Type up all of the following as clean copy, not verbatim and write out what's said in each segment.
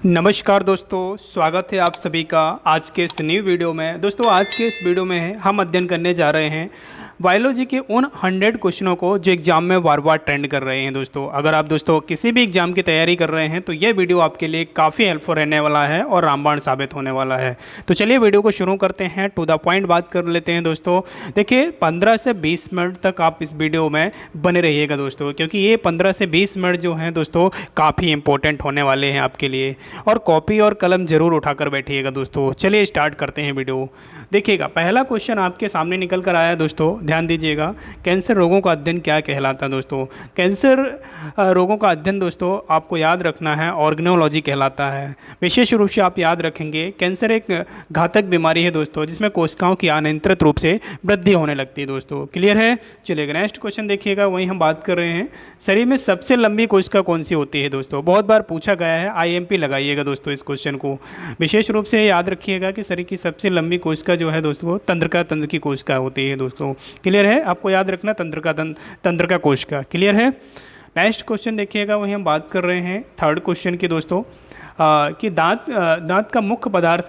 नमस्कार दोस्तों, स्वागत है आप सभी का आज के इस न्यू वीडियो में। दोस्तों आज के इस वीडियो में हम अध्ययन करने जा रहे हैं बायोलॉजी के उन 100 क्वेश्चनों को जो एग्जाम में बार बार ट्रेंड कर रहे हैं। दोस्तों अगर आप किसी भी एग्जाम की तैयारी कर रहे हैं तो ये वीडियो आपके लिए काफ़ी हेल्पफुल रहने वाला है और रामबाण साबित होने वाला है। तो चलिए वीडियो को शुरू करते हैं, टू द पॉइंट बात कर लेते हैं। दोस्तों देखिए 15 से 20 मिनट तक आप इस वीडियो में बने रहिएगा दोस्तों, क्योंकि ये 15 से 20 मिनट जो हैं दोस्तों काफ़ी इंपॉर्टेंट होने वाले हैं आपके लिए। और कॉपी और कलम जरूर उठाकर बैठिएगा दोस्तों। चलिए स्टार्ट करते हैं वीडियो। देखिएगा पहला क्वेश्चन आपके सामने निकल कर आया है दोस्तों, ध्यान दीजिएगा। कैंसर रोगों का अध्ययन क्या कहलाता है दोस्तों? कैंसर रोगों का अध्ययन दोस्तों आपको याद रखना है ऑर्गेनोलॉजी कहलाता है। विशेष रूप से आप याद रखेंगे कैंसर एक घातक बीमारी है दोस्तों, जिसमें कोशिकाओं की अनियंत्रित रूप से वृद्धि होने लगती है दोस्तों। क्लियर है? चलिएगा नेक्स्ट क्वेश्चन देखिएगा, वहीं हम बात कर रहे हैं शरीर में सबसे लंबी कोशिका कौन सी होती है दोस्तों? बहुत बार पूछा गया है, IMP लगाइएगा दोस्तों इस क्वेश्चन को। विशेष रूप से याद रखिएगा कि शरीर की सबसे लंबी कोशिका जो है दोस्तों तंत्र की कोशिका होती है दोस्तों। क्लियर है? आपको याद रखना तंत्र कोशिका। क्लियर है? नेक्स्ट क्वेश्चन देखिएगा, वहीं हम बात कर रहे हैं थर्ड क्वेश्चन की दोस्तों कि दांत का मुख्य पदार्थ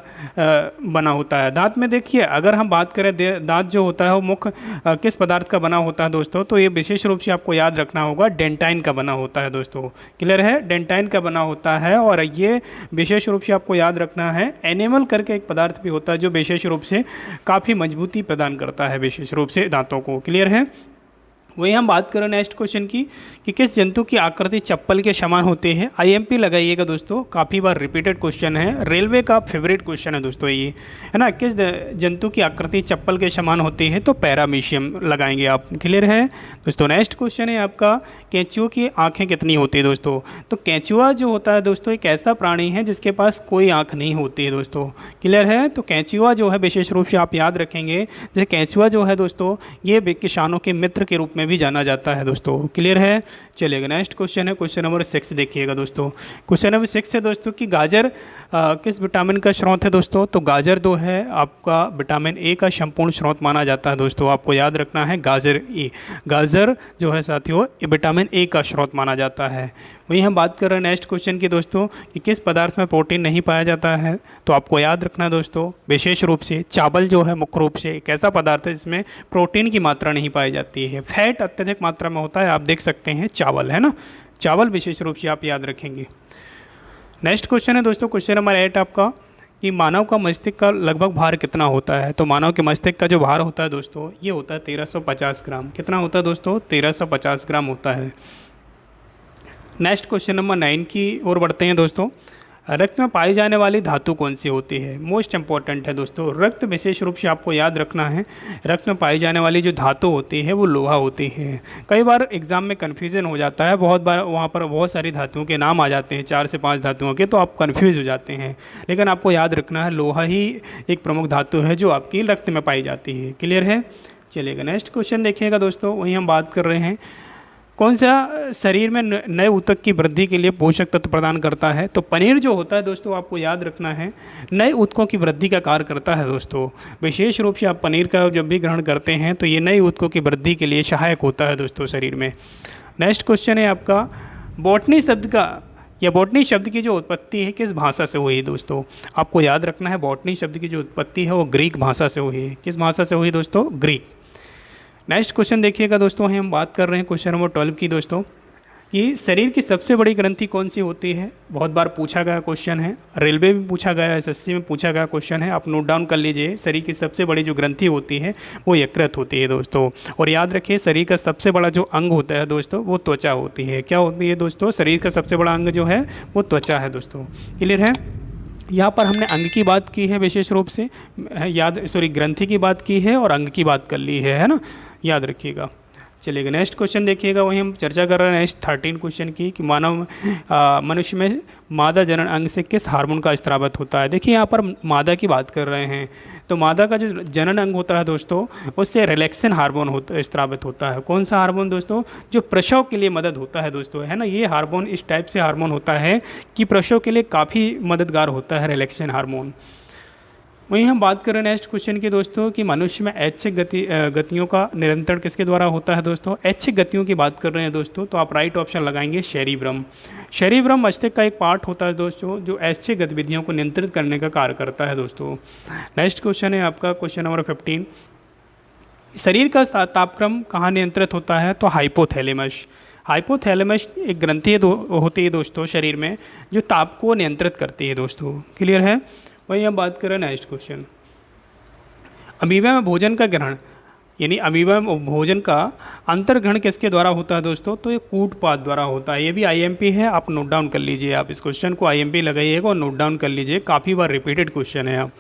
बना होता है। दांत में देखिए अगर हम बात करें दांत जो होता है वो मुख्य किस पदार्थ का बना होता है दोस्तों, तो ये विशेष रूप से आपको याद रखना होगा डेंटाइन का बना होता है दोस्तों। क्लियर है? डेंटाइन का बना होता है। और ये विशेष रूप से आपको याद रखना है एनिमल करके एक पदार्थ भी होता है जो विशेष रूप से काफ़ी मजबूती प्रदान करता है विशेष रूप से दांतों को। क्लियर है? वही हम बात करें नेक्स्ट क्वेश्चन की कि किस जंतु की आकृति चप्पल के समान होती है? IMP लगाइएगा दोस्तों, काफ़ी बार रिपीटेड क्वेश्चन है, रेलवे का फेवरेट क्वेश्चन है दोस्तों ये, है ना। किस जंतु की आकृति चप्पल के समान होती है? तो पैरामीशियम लगाएंगे आप। क्लियर है दोस्तों? नेक्स्ट क्वेश्चन है आपका कैंचुओं की आँखें कितनी होती है दोस्तों? तो कैंचुआ जो होता है दोस्तों एक ऐसा प्राणी है जिसके पास कोई आँख नहीं होती है दोस्तों। क्लियर है? तो कैंचुआ जो है विशेष रूप से आप याद रखेंगे, जैसे कैंचुआ जो है दोस्तों ये किसानों के मित्र के रूप में भी जाना जाता है दोस्तों। क्लियर है? चलिएगा नेक्स्ट क्वेश्चन है क्वेश्चन नंबर 6 देखिएगा दोस्तों। क्वेश्चन नंबर 6 है दोस्तों कि गाजर किस विटामिन का स्रोत है दोस्तों? तो गाजर जो है आपका विटामिन A का संपूर्ण स्रोत माना जाता है दोस्तों। आपको याद रखना है गाजर जो है साथियों विटामिन A का स्रोत माना जाता है। वहीं हम बात कर रहे हैं नेक्स्ट क्वेश्चन की दोस्तों कि किस पदार्थ में प्रोटीन नहीं पाया जाता है? तो आपको याद रखना है दोस्तों विशेष रूप से चावल जो है मुख्य रूप से एक ऐसा पदार्थ है जिसमें प्रोटीन की मात्रा नहीं पाई जाती है। फैट अत्यधिक मात्रा में होता है, आप देख सकते हैं चावल, है ना। चावल विशेष रूप से आप याद रखेंगे। नेक्स्ट क्वेश्चन है दोस्तों क्वेश्चन नंबर 8 आपका कि मानव का मस्तिष्क का लगभग भार कितना होता है? तो मानव के मस्तिष्क का जो भार होता है दोस्तों ये होता है 1350 ग्राम। कितना होता है दोस्तों? 1350 ग्राम होता है। नेक्स्ट क्वेश्चन नंबर 9 की ओर बढ़ते हैं दोस्तों। रक्त में पाई जाने वाली धातु कौन सी होती है? मोस्ट इंपॉर्टेंट है दोस्तों। रक्त विशेष रूप से आपको याद रखना है, रक्त में पाई जाने वाली जो धातु होती है वो लोहा होती है। कई बार एग्जाम में कन्फ्यूज़न हो जाता है, बहुत बार वहाँ पर बहुत सारी धातुओं के नाम आ जाते हैं, 4 से 5 धातुओं के, तो आप कन्फ्यूज़ हो जाते हैं। लेकिन आपको याद रखना है लोहा ही एक प्रमुख धातु है जो आपकी रक्त में पाई जाती है। क्लियर है? चलिएगा नेक्स्ट क्वेश्चन देखिएगा दोस्तों, वहीं हम बात कर रहे हैं कौन सा शरीर में नए ऊतक की वृद्धि के लिए पोषक तत्व प्रदान करता है? तो पनीर जो होता है दोस्तों आपको याद रखना है नए ऊतकों की वृद्धि का कार्य करता है दोस्तों। विशेष रूप से आप पनीर का जब भी ग्रहण करते हैं तो ये नए ऊतकों की वृद्धि के लिए सहायक होता है दोस्तों शरीर में। नेक्स्ट क्वेश्चन है आपका बॉटनी शब्द की जो उत्पत्ति है किस भाषा से हुई है दोस्तों? आपको याद रखना है बॉटनी शब्द की जो उत्पत्ति है वो ग्रीक भाषा से हुई है। किस भाषा से हुई दोस्तों? ग्रीक। नेक्स्ट क्वेश्चन देखिएगा दोस्तों, हम बात कर रहे हैं क्वेश्चन नंबर 12 की दोस्तों कि शरीर की सबसे बड़ी ग्रंथि कौन सी होती है? बहुत बार पूछा गया क्वेश्चन है, रेलवे में पूछा गया, SSC में पूछा गया क्वेश्चन है, आप नोट डाउन कर लीजिए। शरीर की सबसे बड़ी जो ग्रंथि होती है वो यकृत होती है दोस्तों। और याद रखिए शरीर का सबसे बड़ा जो अंग होता है दोस्तों वो त्वचा होती है। क्या होती है दोस्तों? शरीर का सबसे बड़ा अंग जो है वो त्वचा है दोस्तों। क्लियर है? यहाँ पर हमने अंग की बात की है विशेष रूप से, ग्रंथि की बात की है और अंग की बात कर ली है ना, याद रखिएगा। चलिएगा नेक्स्ट क्वेश्चन देखिएगा, वहीं हम चर्चा कर रहे हैं नेक्स्ट 13 क्वेश्चन की कि मनुष्य में मादा जनन अंग से किस हार्मोन का स्रावित होता है? देखिए यहाँ पर मादा की बात कर रहे हैं, तो मादा का जो जनन अंग होता है दोस्तों उससे रिलैक्सिन हार्मोन स्रावित होता है। कौन सा हार्मोन दोस्तों? जो प्रसव के लिए मदद होता है दोस्तों, है ना। ये हार्मोन इस टाइप से हार्मोन होता है कि प्रसव के लिए काफ़ी मददगार होता है रिलैक्सिन हार्मोन। वहीं हम बात करें नेक्स्ट क्वेश्चन की दोस्तों कि मनुष्य में ऐच्छिक गतियों का नियंत्रण किसके द्वारा होता है दोस्तों। ऐच्छिक गतियों की बात कर रहे हैं दोस्तों, तो आप राइट ऑप्शन लगाएंगे सेरिब्रम। सेरिब्रम मस्तिष्क का एक पार्ट होता है दोस्तों जो ऐच्छिक गतिविधियों को नियंत्रित करने का कार्य करता है दोस्तों। नेक्स्ट क्वेश्चन है आपका क्वेश्चन नंबर 15। शरीर का तापक्रम कहाँ नियंत्रित होता है, तो हाइपोथैलेमस। हाइपोथैलेमस एक ग्रंथि होती है दोस्तों शरीर में जो ताप को नियंत्रित करती है दोस्तों। क्लियर है। वही हम बात करें नेक्स्ट क्वेश्चन। अमीबा में भोजन का ग्रहण यानी अमीबा में भोजन का अंतर्ग्रहण किसके द्वारा होता है दोस्तों, तो ये कूटपाद द्वारा होता है। ये भी आईएमपी है, आप नोट डाउन कर लीजिए। आप इस क्वेश्चन को आईएमपी लगाइएगा और नोट डाउन कर लीजिए, काफ़ी बार रिपीटेड क्वेश्चन है। आप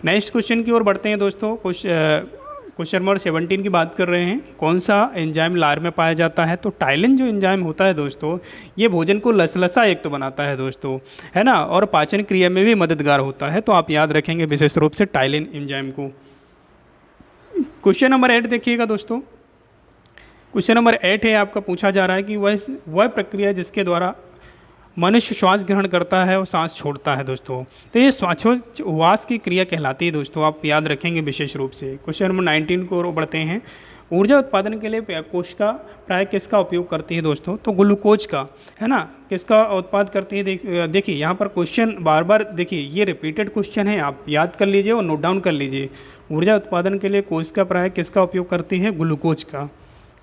नेक्स्ट क्वेश्चन की ओर बढ़ते हैं दोस्तों। क्वेश्चन नंबर 17 की बात कर रहे हैं। कौन सा एंजाइम लार में पाया जाता है, तो टाइलिन जो एंजाइम होता है दोस्तों ये भोजन को लसलसा एक तो बनाता है दोस्तों, है ना, और पाचन क्रिया में भी मददगार होता है। तो आप याद रखेंगे विशेष रूप से टाइलिन एंजाइम को। क्वेश्चन नंबर 8 देखिएगा दोस्तों। क्वेश्चन नंबर 8 है आपका, पूछा जा रहा है कि वह प्रक्रिया जिसके द्वारा मनुष्य श्वास ग्रहण करता है और सांस छोड़ता है दोस्तों, तो ये श्वासोच्छ्वास की क्रिया कहलाती है दोस्तों। आप याद रखेंगे विशेष रूप से। क्वेश्चन नंबर 19 को बढ़ते हैं। ऊर्जा उत्पादन के लिए कोशिका प्राय किसका उपयोग करती है दोस्तों, तो ग्लूकोज का, है ना, किसका उत्पाद करती है। देखिए यहाँ पर क्वेश्चन बार बार देखिए ये रिपीटेड क्वेश्चन है, आप याद कर लीजिए और नोट डाउन कर लीजिए। ऊर्जा उत्पादन के लिए कोशिका प्राय किसका उपयोग करती है, ग्लूकोज का।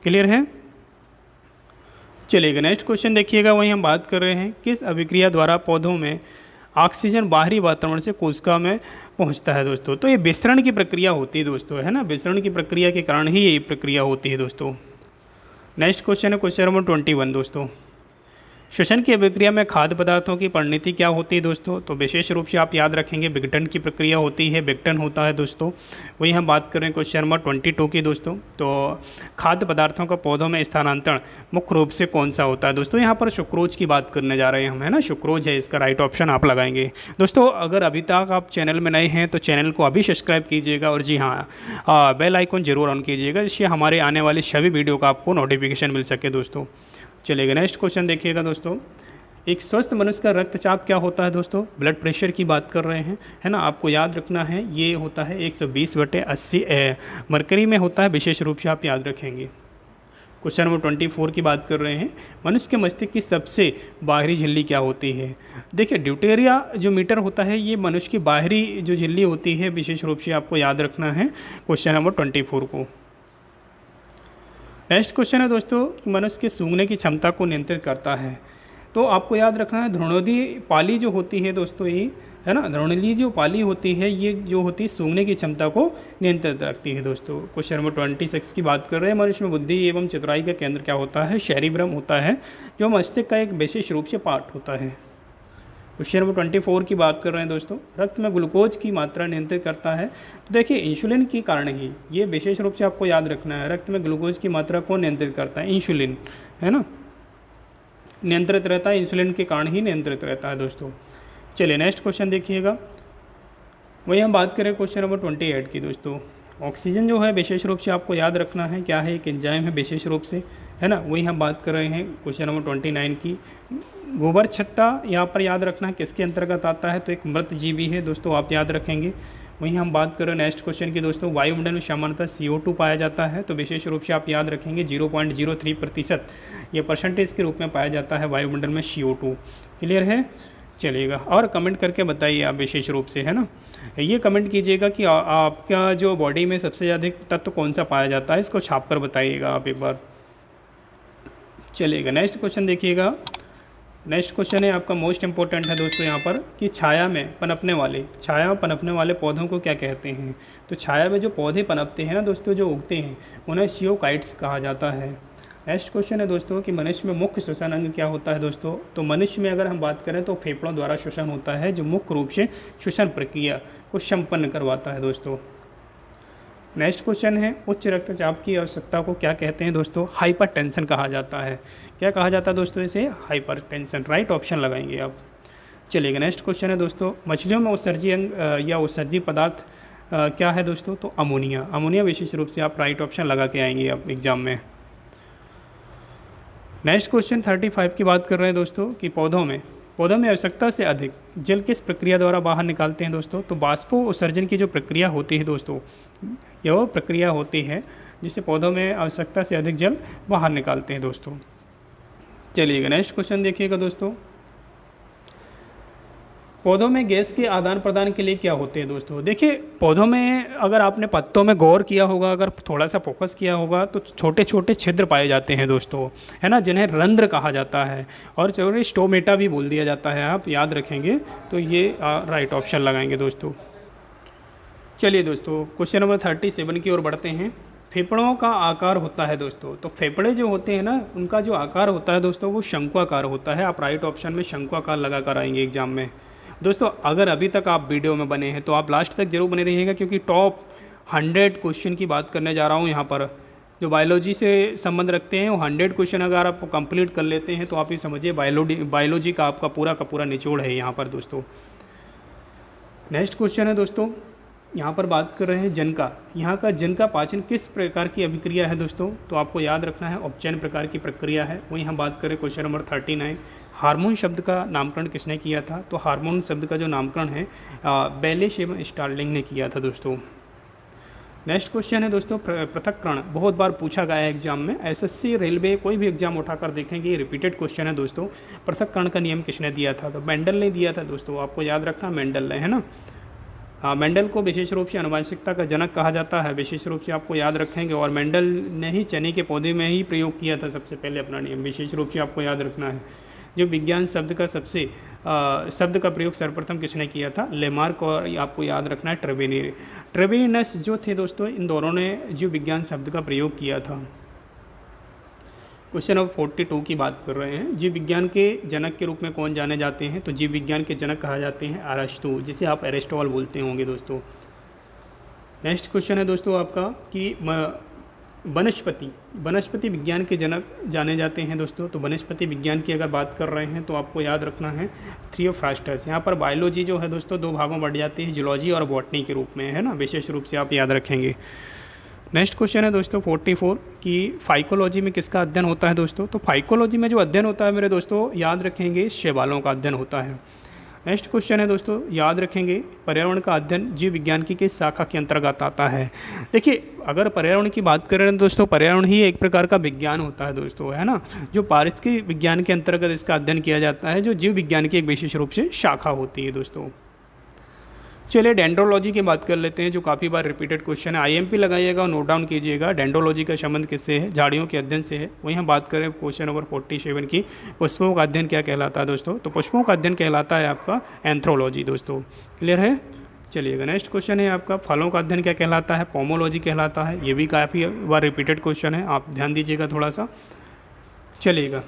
क्लियर है। चलिएगा नेक्स्ट क्वेश्चन देखिएगा। वहीं हम बात कर रहे हैं किस अभिक्रिया द्वारा पौधों में ऑक्सीजन बाहरी वातावरण से कोशिका में पहुंचता है दोस्तों, तो ये विसरण की प्रक्रिया होती है दोस्तों, है ना, विसरण की प्रक्रिया के कारण ही ये प्रक्रिया होती है दोस्तों। नेक्स्ट क्वेश्चन है क्वेश्चन नंबर 21 दोस्तों। श्वसन की अभिक्रिया में खाद्य पदार्थों की परिणति क्या होती है दोस्तों, तो विशेष रूप से आप याद रखेंगे विघटन की प्रक्रिया होती है, विघटन होता है दोस्तों। वही हम बात कर रहे हैं क्वेश्चन नंबर 22 की दोस्तों। तो खाद्य पदार्थों का पौधों में स्थानांतरण मुख्य रूप से कौन सा होता है दोस्तों, यहाँ पर सुक्रोज की बात करने जा रहे हैं हम, है ना, सुक्रोज है इसका राइट ऑप्शन आप लगाएंगे दोस्तों। अगर अभी तक आप चैनल में नए हैं तो चैनल को अभी सब्सक्राइब कीजिएगा और जी हाँ बेल आइकन जरूर ऑन कीजिएगा, जिससे हमारे आने वाले सभी वीडियो का आपको नोटिफिकेशन मिल सके दोस्तों। चलिएगा नेक्स्ट क्वेश्चन देखिएगा दोस्तों। एक स्वस्थ मनुष्य का रक्तचाप क्या होता है दोस्तों, ब्लड प्रेशर की बात कर रहे हैं, है ना, आपको याद रखना है ये होता है 120/80 मरकरी में होता है, विशेष रूप से आप याद रखेंगे। क्वेश्चन नंबर 24 की बात कर रहे हैं। मनुष्य के मस्तिष्क की सबसे बाहरी झिल्ली क्या होती है। देखिए ड्यूटेरिया जो मीटर होता है ये मनुष्य की बाहरी जो झिल्ली होती है, विशेष रूप से आपको याद रखना है क्वेश्चन नंबर 24 को। नेक्स्ट क्वेश्चन है दोस्तों, मनुष्य के सूंघने की क्षमता को नियंत्रित करता है, तो आपको याद रखना है ध्रुणोदी पाली जो होती है दोस्तों, ये है ना, ध्रुणोदी जो पाली होती है ये जो होती है सूंघने की क्षमता को नियंत्रित रखती है दोस्तों। क्वेश्चन नंबर 26 की बात कर रहे हैं। मनुष्य में बुद्धि एवं चतुराई का केंद्र क्या होता है, सेरिब्रम होता है, जो मस्तिष्क का एक विशेष रूप से पार्ट होता है। क्वेश्चन नंबर 24 की बात कर रहे हैं दोस्तों। रक्त में ग्लूकोज की मात्रा नियंत्रित करता है, तो देखिए इंसुलिन के कारण ही, ये विशेष रूप से आपको याद रखना है, रक्त में ग्लूकोज की मात्रा को नियंत्रित करता है, इंसुलिन, है ना, नियंत्रित रहता है, इंसुलिन के कारण ही नियंत्रित रहता है दोस्तों। चलिए नेक्स्ट क्वेश्चन देखिएगा। वही हम बात करें क्वेश्चन नंबर 28 की दोस्तों। ऑक्सीजन जो है विशेष रूप से आपको याद रखना है क्या है, एक एंजाइम है विशेष रूप से, है ना। वही हम बात कर रहे हैं क्वेश्चन नंबर 29 की। गोबर छत्ता यहाँ पर याद रखना है किसके अंतर्गत आता है, तो एक मृत जीवी है दोस्तों, आप याद रखेंगे। वहीं हम बात करें नेक्स्ट क्वेश्चन की दोस्तों। वायुमंडल में सामान्यतः CO2 पाया जाता है, तो विशेष रूप से आप याद रखेंगे 0.03% ये परसेंटेज के रूप में पाया जाता है वायुमंडल में CO2। क्लियर है। चलिएगा और कमेंट करके बताइए आप विशेष रूप से, है ना, ये कमेंट कीजिएगा कि आपका जो बॉडी में सबसे ज़्यादा तत्व कौन सा पाया जाता है, इसको छाप कर बताइएगा आप एक बार। चलिएगा नेक्स्ट क्वेश्चन देखिएगा। नेक्स्ट क्वेश्चन है आपका मोस्ट इंपॉर्टेंट है दोस्तों यहाँ पर कि छाया में पनपने वाले पौधों को क्या कहते हैं। तो छाया में जो पौधे पनपते हैं ना दोस्तों, जो उगते हैं, उन्हें जियोकाइट्स कहा जाता है। नेक्स्ट क्वेश्चन है दोस्तों कि मनुष्य में मुख्य श्वसन अंग क्या होता है दोस्तों। तो मनुष्य में अगर हम बात करें तो फेफड़ों द्वारा श्वसन होता है, जो मुख्य रूप से श्वसन प्रक्रिया को संपन्न करवाता है दोस्तों। नेक्स्ट क्वेश्चन है उच्च रक्तचाप की आवश्यकता को क्या कहते हैं दोस्तों, हाइपरटेंशन कहा जाता है। क्या कहा जाता है दोस्तों, इसे हाइपरटेंशन, राइट ऑप्शन लगाएंगे आप। चलिएगा नेक्स्ट क्वेश्चन है दोस्तों। मछलियों में उत्सर्जी अंग या उत्सर्जी पदार्थ क्या है दोस्तों, तो अमोनिया। अमोनिया विशेष रूप से आप राइट ऑप्शन लगा के आएंगे आप एग्जाम में। नेक्स्ट क्वेश्चन 35 की बात कर रहे हैं दोस्तों कि पौधों में पौधों में आवश्यकता से अधिक जल किस प्रक्रिया द्वारा बाहर निकालते हैं दोस्तों? तो बाष्पोत्सर्जन की जो प्रक्रिया होती है दोस्तों, यह वो प्रक्रिया होती है जिससे पौधों में आवश्यकता से अधिक जल बाहर निकालते हैं दोस्तों। चलिएगा नेक्स्ट क्वेश्चन देखिएगा दोस्तों, पौधों में गैस के आदान प्रदान के लिए क्या होते हैं दोस्तों? देखिए पौधों में अगर आपने पत्तों में गौर किया होगा, अगर थोड़ा सा फोकस किया होगा तो छोटे छोटे छिद्र पाए जाते हैं दोस्तों, है ना, जिन्हें रंध्र कहा जाता है और स्टोमेटा भी बोल दिया जाता है। आप याद रखेंगे तो ये राइट ऑप्शन लगाएंगे दोस्तों। चलिए दोस्तों क्वेश्चन नंबर 37 की ओर बढ़ते हैं। फेफड़ों का आकार होता है दोस्तों, तो फेफड़े जो होते हैं ना, उनका जो आकार होता है दोस्तों वो शंक्वाकार होता है। आप राइट ऑप्शन में शंक्वाकार लगा कर आएंगे एग्जाम में दोस्तों। अगर अभी तक आप वीडियो में बने हैं तो आप लास्ट तक जरूर बने रहिएगा, क्योंकि टॉप 100 क्वेश्चन की बात करने जा रहा हूँ यहाँ पर, जो बायोलॉजी से संबंध रखते हैं। वो 100 क्वेश्चन अगर आप कंप्लीट कर लेते हैं तो आप ये समझिए बायोलॉजी का आपका पूरा का पूरा निचोड़ है यहाँ पर दोस्तों। नेक्स्ट क्वेश्चन है दोस्तों, यहाँ पर बात कर रहे हैं जन का। यहाँ का जन का पाचन किस प्रकार की अभिक्रिया है दोस्तों? तो आपको याद रखना है अपचयन प्रकार की प्रक्रिया है। वहीं हम बात करें क्वेश्चन नंबर 39, हार्मोन शब्द का नामकरण किसने किया था? तो हार्मोन शब्द का जो नामकरण है बेलिश एवं स्टार्लिंग ने किया था दोस्तों। नेक्स्ट क्वेश्चन है दोस्तों, पृथक्करण बहुत बार पूछा गया है एग्जाम में, एसएससी रेलवे कोई भी एग्जाम उठाकर देखेंगे ये रिपीटेड क्वेश्चन है दोस्तों। पृथक्करण का नियम किसने दिया था? तो मेंडल ने दिया था दोस्तों, आपको याद रखना मेंडल ने, है ना। हाँ, मेंडल को विशेष रूप से आनुवंशिकता का जनक कहा जाता है, विशेष रूप से आपको याद रखेंगे। और मेंडल ने ही चने के पौधे में ही प्रयोग किया था सबसे पहले अपना नियम, विशेष रूप से आपको याद रखना है। जो विज्ञान शब्द का शब्द का प्रयोग सर्वप्रथम किसने किया था? लेमार्क। और आपको याद रखना है ट्रेवेनियस जो थे दोस्तों, इन दोनों ने जीव विज्ञान शब्द का प्रयोग किया था। क्वेश्चन नंबर 42 की बात कर रहे हैं, जीव विज्ञान के जनक के रूप में कौन जाने जाते हैं? तो जीव विज्ञान के जनक कहा जाते हैं अरस्तु, जिसे आप एरिस्टोटल बोलते होंगे दोस्तों। नेक्स्ट क्वेश्चन है दोस्तों आपका कि वनस्पति विज्ञान के जनक जाने जाते हैं दोस्तों। तो वनस्पति विज्ञान की अगर बात कर रहे हैं तो आपको याद रखना है थियोफ्रास्टस। यहाँ पर बायोलॉजी जो है दोस्तों दो भागों में बढ़ जाती है, जूलॉजी और बॉटनी के रूप में, है ना, विशेष रूप से आप याद रखेंगे। नेक्स्ट क्वेश्चन है दोस्तों 44 कि फाइकोलॉजी में किसका अध्ययन होता है दोस्तों? तो फाइकोलॉजी में जो अध्ययन होता है मेरे दोस्तों, याद रखेंगे शैवालों का अध्ययन होता है। नेक्स्ट क्वेश्चन है दोस्तों, याद रखेंगे पर्यावरण का अध्ययन जीव विज्ञान की किस शाखा के अंतर्गत आता है? देखिए अगर पर्यावरण की बात करें दोस्तों, पर्यावरण ही एक प्रकार का विज्ञान होता है दोस्तों, है ना, जो पारिस्थितिकी विज्ञान के अंतर्गत इसका अध्ययन किया जाता है, जो जीव विज्ञान की एक विशेष रूप से शाखा होती है दोस्तों। चलिए डेंड्रोलॉजी की बात कर लेते हैं, जो काफ़ी बार रिपीटेड क्वेश्चन है। आईएमपी लगाइएगा और नोट डाउन कीजिएगा, डेंड्रोलॉजी का संबंध किससे है? झाड़ियों के अध्ययन से है। वहीं हम बात करें क्वेश्चन नंबर 47 की, पुष्पों का अध्ययन क्या कहलाता है दोस्तों? तो पुष्पों का अध्ययन कहलाता है आपका एंथ्रोलॉजी दोस्तों। क्लियर है? चलिएगा नेक्स्ट क्वेश्चन है आपका, फलों का अध्ययन क्या कहलाता है? पोमोलॉजी कहलाता है। ये भी काफ़ी बार रिपीटेड क्वेश्चन है, आप ध्यान दीजिएगा थोड़ा सा। चलिएगा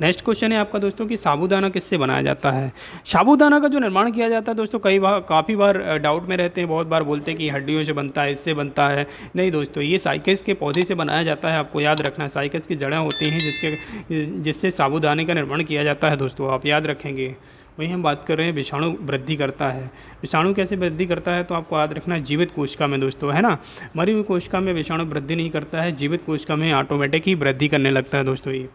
नेक्स्ट क्वेश्चन है आपका दोस्तों कि साबूदाना किससे बनाया जाता है? साबूदाना का जो निर्माण किया जाता है दोस्तों, काफ़ी बार डाउट में रहते हैं, बहुत बार बोलते हैं कि हड्डियों से बनता है, इससे बनता है। नहीं दोस्तों, ये साइकस के पौधे से बनाया जाता है। आपको याद रखना है साइकस की जड़ें होती हैं जिससे साबूदाने का निर्माण किया जाता है दोस्तों, आप याद रखेंगे। वहीं हम बात कर रहे हैं विषाणु वृद्धि करता है। विषाणु कैसे वृद्धि करता है? तो आपको याद रखना है जीवित कोशिका में दोस्तों, है ना। मरी हुई कोशिका में विषाणु वृद्धि नहीं करता है, जीवित कोशिका में ऑटोमेटिक ही वृद्धि करने लगता है दोस्तों। ये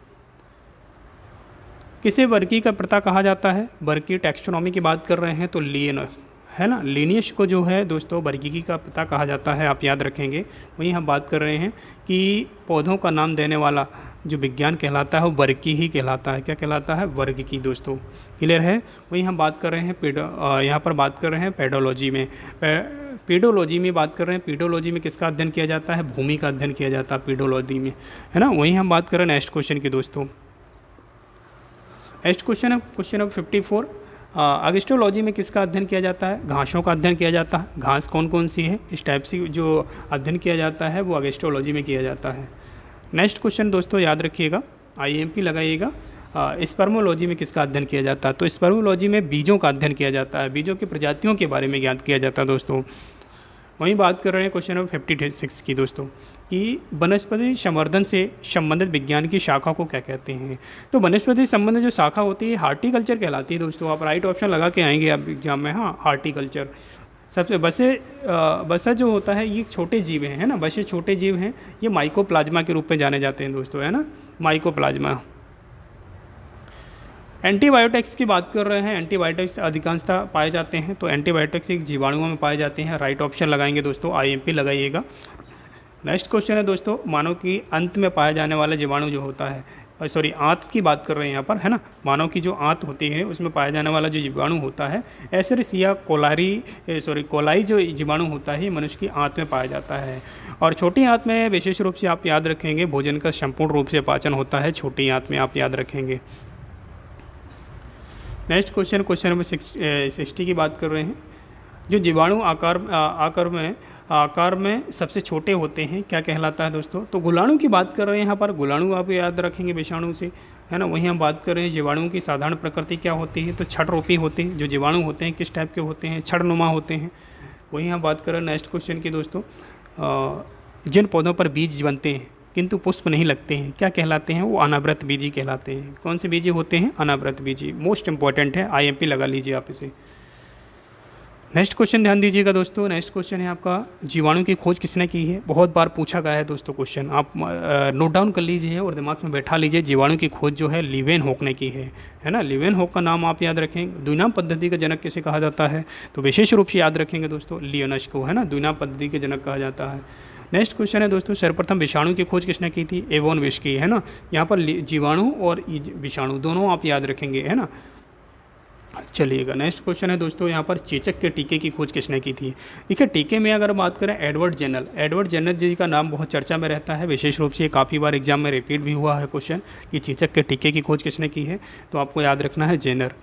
किसे वर्गीय का प्रथा कहा जाता है? वर्गीय टैक्सोनॉमी की बात कर रहे हैं तो है ना, लीनियस को जो है दोस्तों वर्गीकी का पिता कहा जाता है, आप याद रखेंगे। वहीं हम बात कर रहे हैं कि पौधों का नाम देने वाला जो विज्ञान कहलाता है वो वर्गीकी ही कहलाता है। क्या कहलाता है? वर्गीकी दोस्तों। क्लियर है? वहीं हम बात कर रहे हैं यहाँ पर बात कर रहे हैं पेडोलॉजी में बात कर रहे हैं। पीडोलॉजी में किसका अध्ययन किया जाता है? भूमि का अध्ययन किया जाता है पीडोलॉजी में, है ना। वहीं हम बात कर रहे हैं नेक्स्ट क्वेश्चन की दोस्तों। नेक्स्ट क्वेश्चन है क्वेश्चन नंबर 54, अगस्टोलॉजी में किसका अध्ययन किया जाता है? घासों का अध्ययन किया जाता है। घास कौन कौन सी है? इस टाइप से जो अध्ययन किया जाता है वो अगस्टोलॉजी में किया जाता है। नेक्स्ट क्वेश्चन दोस्तों याद रखिएगा, आईएमपी लगाइएगा, स्पर्मोलॉजी में किसका अध्ययन किया जाता है? तो स्पर्मोलॉजी में बीजों का अध्ययन किया जाता है, बीजों की प्रजातियों के बारे में ज्ञात किया जाता है दोस्तों। वहीं बात कर रहे हैं क्वेश्चन नंबर 56 की दोस्तों कि वनस्पति संवर्धन से संबंधित विज्ञान की शाखा को क्या कहते हैं? तो वनस्पति संबंधित जो शाखा होती है हार्टिकल्चर कहलाती है दोस्तों। आप राइट ऑप्शन लगा के आएंगे आप एग्जाम में। हाँ, हार्टिकल्चर। सबसे बसा जो होता है ये छोटे जीव हैं, है ना, बसे छोटे जीव हैं, ये माइकोप्लाज्मा के रूप में जाने जाते हैं दोस्तों, है ना, माइकोप्लाज्मा। एंटीबायोटिक्स की बात कर रहे हैं, एंटीबायोटिक्स अधिकांशतः पाए जाते हैं, तो एंटीबायोटिक्स एक जीवाणुओं में पाए जाते हैं। राइट ऑप्शन लगाएंगे दोस्तों, IMP लगाइएगा। नेक्स्ट क्वेश्चन है दोस्तों, मानव की अंत में पाया जाने वाला जीवाणु जो होता है, सॉरी आंत की बात कर रहे हैं यहाँ पर, है ना। मानव की जो आंत होती है उसमें पाया जाने वाला जो जीवाणु होता है एसेरिसिया कोलाई जो जीवाणु होता है ये मनुष्य की आंत में पाया जाता है। और छोटी आंत में विशेष रूप से आप याद रखेंगे भोजन का संपूर्ण रूप से पाचन होता है छोटी आंत में, आप याद रखेंगे। नेक्स्ट क्वेश्चन नंबर 60 की बात कर रहे हैं। जो जीवाणु आकार में सबसे छोटे होते हैं क्या कहलाता है दोस्तों? तो गुलाणु की बात कर रहे हैं यहाँ पर। गुलाणु आप याद रखेंगे विषाणु से, है ना। वहीं हम बात कर रहे हैं जीवाणुओं की साधारण प्रकृति क्या होती है, तो छड़रूपी होते हैं। जो जीवाणु होते हैं किस टाइप के होते हैं, छड़नुमा होते हैं। वहीं हम बात कर रहे हैं नेक्स्ट क्वेश्चन की दोस्तों, जिन पौधों पर बीज बनते हैं किंतु पुष्प नहीं लगते हैं क्या कहलाते हैं? वो अनावृत बीजी कहलाते हैं। कौन से बीजी होते हैं? अनावृत बीजी। मोस्ट इंपॉर्टेंट है, IMP लगा लीजिए आप इसे। नेक्स्ट क्वेश्चन ध्यान दीजिएगा दोस्तों। नेक्स्ट क्वेश्चन है आपका, जीवाणु की खोज किसने की है? बहुत बार पूछा गया है दोस्तों क्वेश्चन, आप नोट डाउन कर लीजिए और दिमाग में बैठा लीजिए। जीवाणु की खोज जो है लीवेनहॉक ने की है ना। लीवेनहॉक का नाम आप याद रखेंगे। द्विनाम पद्धति का जनक किसे कहा जाता है? तो विशेष रूप से याद रखेंगे दोस्तों लियोनस को, है ना। द्विनाम पद्धति के जनक कहा जाता है। नेक्स्ट क्वेश्चन है दोस्तों, सर्वप्रथम विषाणु की खोज किसने की थी? एवोन विश की, है ना। यहाँ पर जीवाणु और विषाणु दोनों आप याद रखेंगे, है ना। चलिएगा नेक्स्ट क्वेश्चन है दोस्तों, यहाँ पर चेचक के टीके की खोज किसने की थी? देखिए टीके में अगर बात करें एडवर्ड जेनर जी का नाम बहुत चर्चा में रहता है। विशेष रूप से काफ़ी बार एग्जाम में रिपीट भी हुआ है क्वेश्चन कि चेचक के टीके की खोज किसने की है, तो आपको याद रखना है जेनर।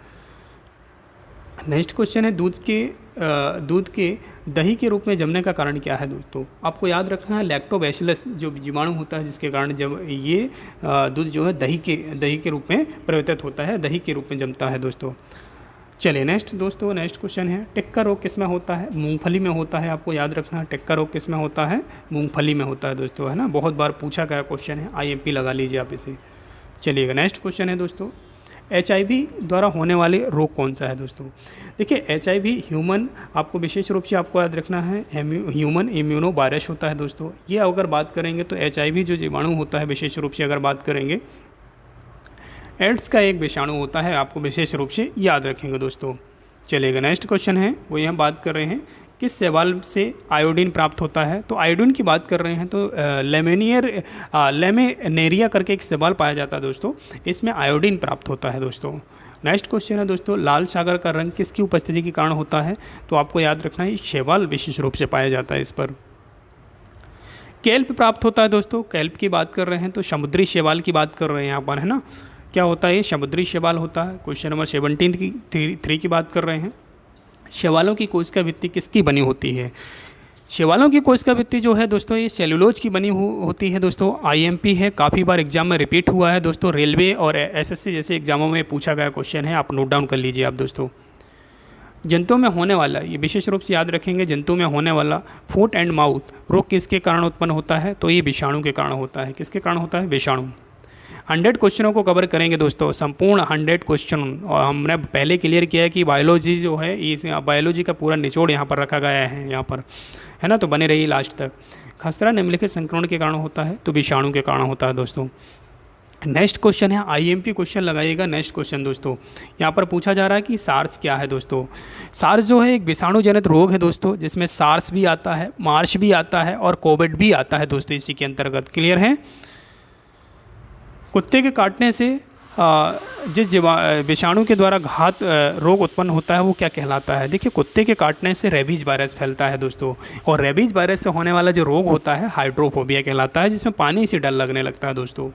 नेक्स्ट क्वेश्चन है, दूध के दही के रूप में जमने का कारण क्या है दोस्तों? आपको याद रखना है लैक्टोबैसिलस जो जीवाणु होता है जिसके कारण जब ये दूध जो है दही के रूप में परिवर्तित होता है, दही के रूप में जमता है दोस्तों। चलिए नेक्स्ट दोस्तों, नेक्स्ट क्वेश्चन है, टिक्का रोग किस में होता है? मूंगफली में होता है। आपको याद रखना है टिक्का रोग किस में होता है? मूंगफली में होता है दोस्तों, है ना। बहुत बार पूछा गया क्वेश्चन है, IMP लगा लीजिए आप इसे। चलिएगा नेक्स्ट क्वेश्चन है दोस्तों, HIV द्वारा होने वाले रोग कौन सा है दोस्तों? देखिए HIV ह्यूमन, आपको विशेष रूप से आपको याद रखना है ह्यूमन इम्यूनो वायरस होता है दोस्तों। ये अगर बात करेंगे तो HIV जो जीवाणु होता है विशेष रूप से अगर बात करेंगे एड्स का एक विषाणु होता है, आपको विशेष रूप से याद रखेंगे दोस्तों। चलेगा नेक्स्ट क्वेश्चन है, वही हम बात कर रहे हैं किस शैवाल से आयोडीन प्राप्त होता है? तो आयोडीन की बात कर रहे हैं तो लेमेनेरिया करके एक शैवाल पाया जाता है दोस्तों, इसमें आयोडीन प्राप्त होता है दोस्तों। नेक्स्ट क्वेश्चन है दोस्तों, लाल सागर का रंग किसकी उपस्थिति के कारण होता है? तो आपको याद रखना है शैवाल विशेष रूप से पाया जाता है इस पर। कैल्प प्राप्त होता है दोस्तों, कैल्प की बात कर रहे हैं तो समुद्री शैवाल की बात कर रहे हैं यहाँ पर, है ना। क्या होता है? ये समुद्री शैवाल होता है। क्वेश्चन नंबर 73 की बात कर रहे हैं, शैवालों की कोशिका भित्ति किसकी बनी होती है? शैवालों की कोशिका भित्ति जो है दोस्तों ये सेलुलोज की बनी होती है दोस्तों। IMP है, काफ़ी बार एग्जाम में रिपीट हुआ है दोस्तों। रेलवे और SSC जैसे एग्जामों में पूछा गया क्वेश्चन है, आप नोट डाउन कर लीजिए आप दोस्तों। जंतुओं में होने वाला, ये विशेष रूप से याद रखेंगे, जंतुओं में होने वाला फुट एंड माउथ रोग किसके कारण उत्पन्न होता है? तो ये विषाणु के कारण होता है। किसके कारण होता है? विषाणु। 100 क्वेश्चनों को कवर करेंगे दोस्तों, संपूर्ण 100 क्वेश्चन। और हमने पहले क्लियर किया है कि बायोलॉजी जो है इस बायोलॉजी का पूरा निचोड़ यहाँ पर रखा गया है यहाँ पर, है ना। तो बने रहिए लास्ट तक। खसरा निम्नलिखित संक्रमण के कारण होता है? तो विषाणु के कारण होता है दोस्तों। नेक्स्ट क्वेश्चन है, IMP क्वेश्चन लगाइएगा। नेक्स्ट क्वेश्चन दोस्तों, यहाँ पर पूछा जा रहा है कि सार्स क्या है दोस्तों? सार्स जो है एक विषाणु जनित रोग है दोस्तों, जिसमें सार्स भी आता है, मार्श भी आता है और कोविड भी आता है दोस्तों इसी के अंतर्गत। क्लियर है? कुत्ते के काटने से जिस विषाणु के द्वारा घात रोग उत्पन्न होता है वो क्या कहलाता है? देखिए कुत्ते के काटने से रेबीज वायरस फैलता है दोस्तों, और रेबीज वायरस से होने वाला जो रोग होता है हाइड्रोफोबिया कहलाता है, जिसमें पानी से डर लगने लगता है दोस्तों।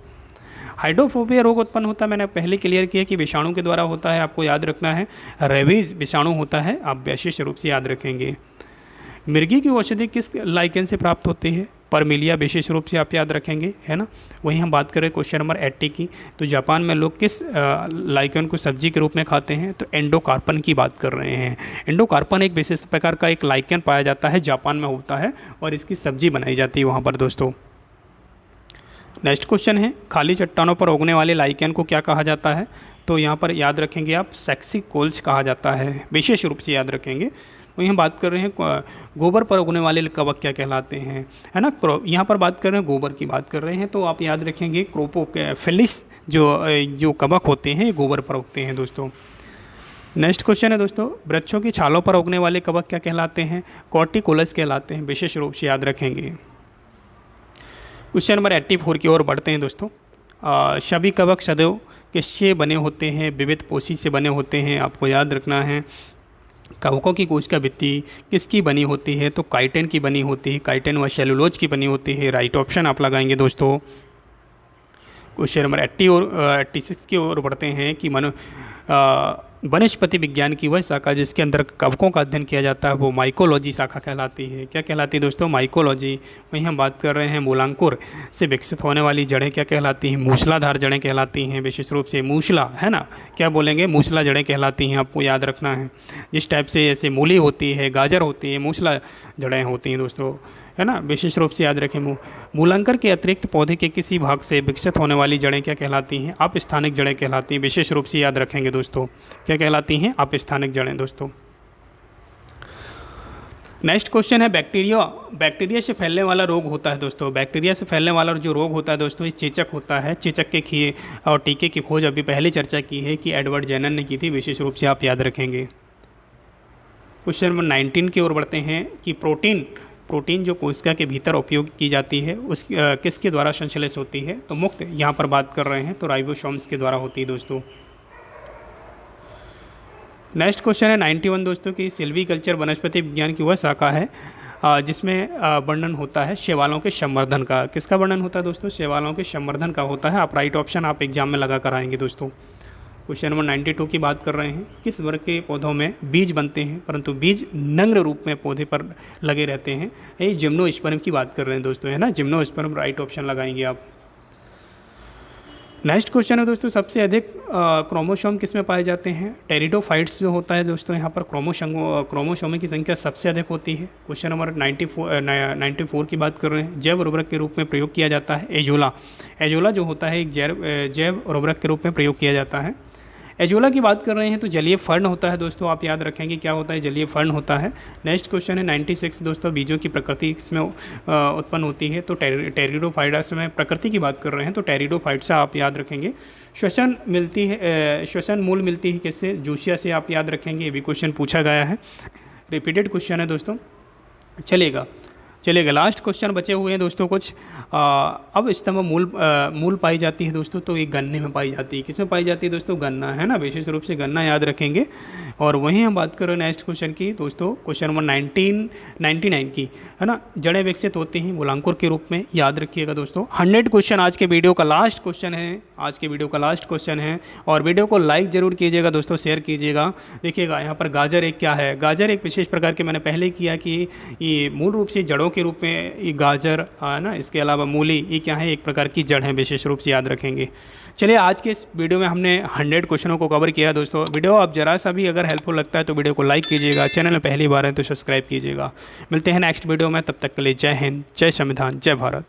हाइड्रोफोबिया रोग उत्पन्न होता है, मैंने पहले क्लियर किया कि विषाणु के द्वारा होता है, आपको याद रखना है रेबीज विषाणु होता है, आप विशेष रूप से याद रखेंगे। मिर्गी की औषधि किस लाइकेन से प्राप्त होती है? परमिलिया विशेष रूप से आप याद रखेंगे, है ना। वहीं हम बात करें क्वेश्चन नंबर 80 की, तो जापान में लोग किस लाइकेन को सब्जी के रूप में खाते हैं? तो एंडोकार्पन की बात कर रहे हैं। एंडोकार्पन एक विशेष प्रकार का एक लाइकेन पाया जाता है, जापान में होता है और इसकी सब्जी बनाई जाती है वहाँ पर दोस्तों। नेक्स्ट क्वेश्चन है, खाली चट्टानों पर उगने वाले लाइकेन को क्या कहा जाता है? तो यहाँ पर याद रखेंगे आप सेक्सिकोल्स कहा जाता है, विशेष रूप से याद रखेंगे। वहीं हम बात कर रहे हैं गोबर पर उगने वाले कवक क्या कहलाते हैं, है ना। यहाँ पर बात कर रहे हैं गोबर की बात कर रहे हैं, तो आप याद रखेंगे क्रोपोफिलिस जो कवक होते हैं गोबर पर उगते हैं दोस्तों। नेक्स्ट क्वेश्चन है दोस्तों, वृक्षों की छालों पर उगने वाले कवक क्या कहलाते हैं, कॉर्टिकोलस कहलाते हैं, विशेष रूप से याद रखेंगे। क्वेश्चन नंबर 84 की ओर बढ़ते हैं दोस्तों। सभी कवक सदैव किससे बने होते हैं, विविध पोषी से बने होते हैं, आपको याद रखना है। कवकों की कोशिका भित्ति किसकी बनी होती है, तो काइटिन की बनी होती है, काइटिन व सेलुलोज की बनी होती है, राइट ऑप्शन आप लगाएंगे दोस्तों। क्वेश्चन नंबर 86 की ओर बढ़ते हैं कि वनस्पति विज्ञान की वह शाखा जिसके अंदर कवकों का अध्ययन किया जाता है वो माइकोलॉजी शाखा कहलाती है। क्या कहलाती है दोस्तों, माइकोलॉजी। वहीं हम बात कर रहे हैं मूलांकुर से विकसित होने वाली जड़ें क्या कहलाती हैं, मूसलाधार जड़ें कहलाती हैं, विशेष रूप से मूसला, है ना, क्या बोलेंगे, मूसला जड़ें कहलाती हैं, आपको याद रखना है। जिस टाइप से जैसे मूली होती है, गाजर होती है, मूसला जड़ें होती हैं दोस्तों, है ना, विशेष रूप से याद रखें। मूलांकर के अतिरिक्त पौधे के किसी भाग से विकसित होने वाली जड़ें क्या कहलाती हैं, अपस्थानिक जड़ें कहलाती हैं, विशेष रूप से याद रखेंगे दोस्तों। क्या कहलाती हैं, अपस्थानिक जड़ें दोस्तों। नेक्स्ट क्वेश्चन है बैक्टीरिया से फैलने वाला रोग होता है दोस्तों। बैक्टीरिया से फैलने वाला जो रोग होता है दोस्तों, ये चेचक होता है। चेचक के और टीके की खोज अभी पहले चर्चा की है कि एडवर्ड जेनर ने की थी, विशेष रूप से आप याद रखेंगे। क्वेश्चन नंबर 19 की ओर बढ़ते हैं कि प्रोटीन जो कोशिका के भीतर उपयोग की जाती है उस किसके द्वारा संश्लेषित होती है, तो मुक्त यहाँ पर बात कर रहे हैं तो राइबोसोम्स के द्वारा होती है दोस्तों। नेक्स्ट क्वेश्चन है 91 दोस्तों की सिल्वीकल्चर वनस्पति विज्ञान की वह शाखा है जिसमें वर्णन होता है शैवालों के संवर्धन का। किसका वर्णन होता है दोस्तों, शैवालों के संवर्धन का होता है। आप राइट ऑप्शन आप एग्जाम में लगा कर आएंगे दोस्तों। क्वेश्चन नंबर 92 की बात कर रहे हैं, किस वर्ग के पौधों में बीज बनते हैं परंतु बीज नग्न रूप में पौधे पर लगे रहते हैं, ये जिम्नोस्पर्म की बात कर रहे हैं दोस्तों, है ना, जिम्नोस्पर्म, राइट ऑप्शन लगाएंगे आप। नेक्स्ट क्वेश्चन है दोस्तों, सबसे अधिक क्रोमोसोम किस में पाए जाते हैं, टेरिडोफाइट्स जो होता है दोस्तों, यहाँ पर क्रोमोसोम की संख्या सबसे अधिक होती है। क्वेश्चन नंबर 94 की बात कर रहे हैं, जैव उर्वरक के रूप में प्रयोग किया जाता है एजोला जो होता है एक जैव उर्वरक के रूप में प्रयोग किया जाता है। एजोला की बात कर रहे हैं तो जलीय फर्ण होता है दोस्तों, आप याद रखेंगे क्या होता है, जलीय फर्ण होता है। नेक्स्ट क्वेश्चन है 96 दोस्तों, बीजों की प्रकृति इसमें उत्पन्न होती है, तो टेरिडोफाइट्स में प्रकृति की बात कर रहे हैं तो टेरिडोफाइट्स आप याद रखेंगे। श्वसन मूल मिलती है किससे, जूसिया से, आप याद रखेंगे, ये भी क्वेश्चन पूछा गया है, रिपीटेड क्वेश्चन है दोस्तों। चलेगा लास्ट क्वेश्चन बचे हुए हैं दोस्तों कुछ। अब स्तंभ मूल पाई जाती है दोस्तों, तो ये गन्ने में पाई जाती है। किस में पाई जाती है दोस्तों, गन्ना, है ना, विशेष रूप से गन्ना याद रखेंगे। और वहीं हम बात करें नेक्स्ट क्वेश्चन की दोस्तों, क्वेश्चन नंबर 99 की, है ना, जड़ें विकसित होती हैं मूलांकुर के रूप में, याद रखिएगा दोस्तों। 100 क्वेश्चन आज के वीडियो का लास्ट क्वेश्चन है, और वीडियो को लाइक जरूर कीजिएगा दोस्तों, शेयर कीजिएगा। देखिएगा यहाँ पर गाजर एक क्या है, गाजर एक विशेष प्रकार के, मैंने पहले किया कि ये मूल रूप से जड़ों के रूप में ये गाजर, है ना, इसके अलावा मूली, ये क्या है, एक प्रकार की जड़ है, विशेष रूप से याद रखेंगे। चलिए आज के इस वीडियो में हमने 100 क्वेश्चनों को कवर किया दोस्तों। वीडियो आप जरा सा भी अगर हेल्पफुल लगता है तो वीडियो को लाइक कीजिएगा, चैनल में पहली बार है तो सब्सक्राइब कीजिएगा। मिलते हैं नेक्स्ट वीडियो में, तब तक के लिए जय हिंद, जय संविधान, जय भारत।